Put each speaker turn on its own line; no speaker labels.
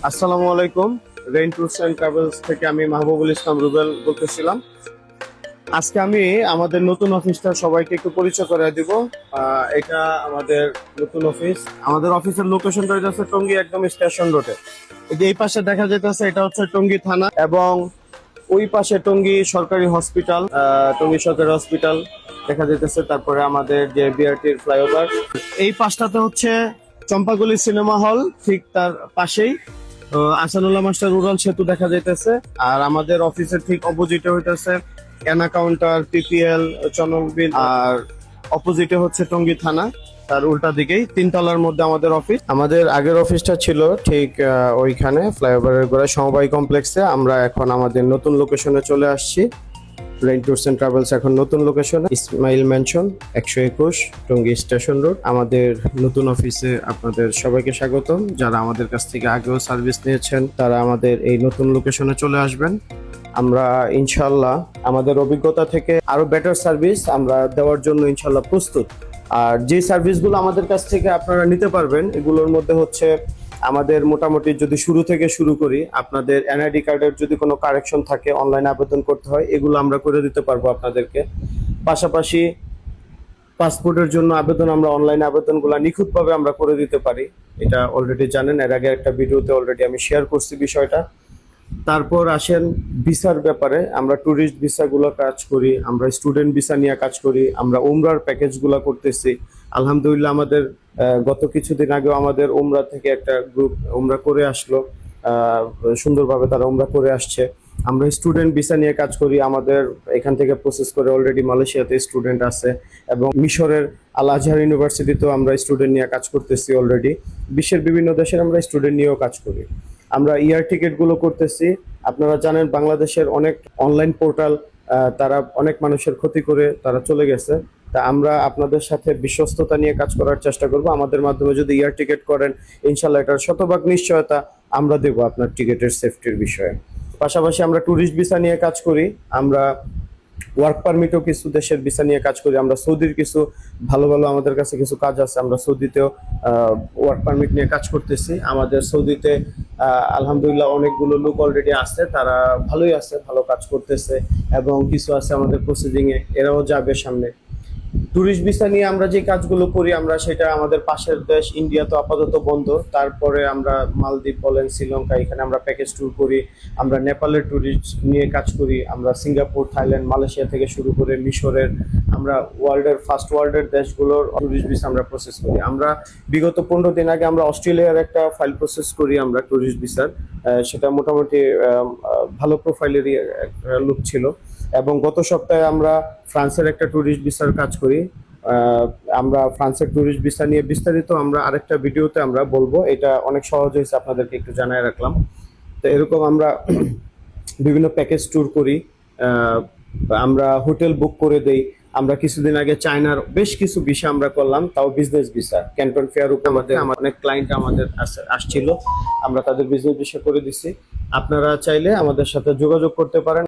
আসসালামু আলাইকুম। Rain tours and travels থেকে আমি মাহবুবুল ইসলাম রুবেল বলতেছিলাম। আজকে আমি আমাদের নতুন অফিসটা সবাইকে একটু পরিচয় করে দিব। এটা আমাদের নতুন অফিস। আমাদের অফিসের লোকেশনটা হচ্ছে টঙ্গী, একদম স্টেশন রোডে। এই যে এই পাশে দেখা যাইতেছে এটা হচ্ছে টঙ্গী থানা, এবং ওই পাশে টঙ্গী সরকারি হসপিটাল, টঙ্গী সরকারি হসপিটাল দেখা যাইতেছে। তারপরে আমাদের যে বিআরটির ফ্লাইওভার, এই পাশটাতে হচ্ছে চম্পাগুলি সিনেমা হল, ঠিক তার পাশেই আসানুল্লাহ মাস্টার রুরাল সেতু দেখা যাইতেছে। আর আমাদের অফিসের ঠিক অপোজিটে হইতেছে এনা কাউন্টার, পিপিএল, চনকবিল, আর অপোজিটে হচ্ছে টঙ্গী থানা। তার উল্টা দিকেই তিনতলার মধ্যে আমাদের অফিস। আমাদের আগের অফিসটা ছিল ঠিক ওইখানে ফ্লাইওভারের গোড়ায় সমবায় কমপ্লেক্সে। আমরা এখন আমাদের নতুন লোকেশনে চলে আসছি। রেইন ট্যুরস এন্ড ট্রাভেলস এখন নতুন লোকেশনে, Ismail mansion, 121 Tongi station road. আমাদের নতুন অফিসে আপনাদের সবাইকে স্বাগতম। যারা আমাদের কাছ থেকে আগেও সার্ভিস নিয়েছেন তারা আমাদের এই নতুন লোকেশনে চলে আসবেন। আমরা ইনশাল্লাহ আমাদের অভিজ্ঞতা থেকে আরো বেটার সার্ভিস আমরা দেওয়ার জন্য ইনশাল্লাহ প্রস্তুত। আর যে সার্ভিসগুলো আমাদের কাছ থেকে আপনারা নিতে পারবেন, এগুলোর মধ্যে হচ্ছে আমাদের মোটামুটি যদি শুরু থেকে শুরু করি, আপনাদের এনআইডি কার্ডের যদি কোনো কারেকশন থাকে, অনলাইনে আবেদন করতে হয়, এগুলো আমরা করে দিতে পারবো আপনাদেরকে। পাশাপাশি পাসপোর্টের জন্য আবেদন, আমরা অনলাইনে আবেদনগুলো নিখুঁতভাবে আমরা করে দিতে পারি। এটা অলরেডি জানেন, এর আগে একটা ভিডিওতে অলরেডি আমি শেয়ার করছি বিষয়টা। তারপর আসেন ভিসার ব্যাপারে। আমরা ট্যুরিস্ট ভিসাগুলো কাজ করি, আমরা স্টুডেন্ট ভিসা নিয়ে কাজ করি, আমরা উমরার প্যাকেজগুলো করতেছি। আলহামদুলিল্লাহ আমাদের গত কিছুদিন আগেও আমাদের উমরা থেকে একটা গ্রুপ উমরা করে আসলো, সুন্দরভাবে তারা উমরা করে আসছে। আমরা স্টুডেন্ট ভিসা নিয়ে কাজ করি, আমাদের এখান থেকে প্রসেস করে অলরেডি মালয়েশিয়াতে স্টুডেন্ট আছে, এবং মিশরের আল আজহার ইউনিভার্সিটিতেও আমরা স্টুডেন্ট নিয়ে কাজ করতেছি অলরেডি। বিশ্বের বিভিন্ন দেশের আমরা স্টুডেন্ট নিয়েও কাজ করি। আমরা ইয়ার টিকিট গুলো করতেছি। আপনারা জানেন বাংলাদেশের অনেক অনলাইন পোর্টাল, তারা অনেক মানুষের ক্ষতি করে তারা চলে গেছে। তা আমরা আপনাদের সাথে বিশ্বস্ততা নিয়ে কাজ করার চেষ্টা করব। আমাদের মাধ্যমে যদি ইয়ার টিকিট করেন, ইনশাল্লাহ এটার শতভাগ নিশ্চয়তা আমরা দেব আপনার টিকিটের সেফটির বিষয়ে। পাশাপাশি আমরা ট্যুরিস্ট ভিসা নিয়ে কাজ করি, আমরা ওয়ার্ক পারমিটও কিছু দেশের ভিসা নিয়ে কাজ করি, আমরা সৌদির কিছু ভালো ভালো আমাদের কাছে কিছু কাজ আছে, আমরা সৌদিতেও ওয়ার্ক পারমিট নিয়ে কাজ করতেছি। আমাদের সৌদিতে আলহামদুলিল্লাহ অনেকগুলো লোক অলরেডি আছে, তারা ভালোই আছে, ভালো কাজ করতেছে, এবং কিছু আছে আমাদের প্রসিডিং এ, এরাও যাবে সামনে। ট্যুরিস্ট ভিসা নিয়ে আমরা যে কাজগুলো করি, আমরা সেটা আমাদের পাশের দেশ ইন্ডিয়া তো আপাতত বন্ধ, তারপরে আমরা মালদ্বীপ বলেন, শ্রীলঙ্কা, এখানে আমরা প্যাকেজ ট্যুর করি। আমরা নেপালের ট্যুরিস্ট নিয়ে কাজ করি, আমরা সিঙ্গাপুর, থাইল্যান্ড, মালয়েশিয়া থেকে শুরু করে মিশরের, আমরা ওয়ার্ল্ডের দেশগুলোর ট্যুরিস্ট ভিসা আমরা প্রসেস করি। আমরা বিগত 15 দিন আগে আমরা অস্ট্রেলিয়ার একটা ফাইল প্রসেস করি আমরা ট্যুরিস্ট ভিসার, সেটা মোটামুটি ভালো প্রোফাইলেরই লুক ছিল। এবং গত সপ্তাহে আমরা ফ্রান্সের একটা ট্যুরিস্ট ভিসার কাজ করি। আমরা ফ্রান্সের ট্যুরিস্ট ভিসা নিয়ে বিস্তারিত আমরা আরেকটা ভিডিওতে আমরা বলবো, এটা অনেক সহজ হয়েছে, আপনাদেরকে একটু জানায় রাখলাম। তো এরকম আমরা বিভিন্ন প্যাকেজ ট্যুর করি, আমরা হোটেল বুক করে দেই। আমরা কিছুদিন আগে চায়নার বেশ কিছু ভিসা আমরা করলাম, তাও বিজনেস ভিসা, ক্যান্টন ফেয়ার উপর আমাদের অনেক ক্লায়েন্ট আমাদের আসছিল, আমরা তাদের বিজনেস ভিসা করে দিছি। আপনারা চাইলে আমাদের সাথে যোগাযোগ করতে পারেন।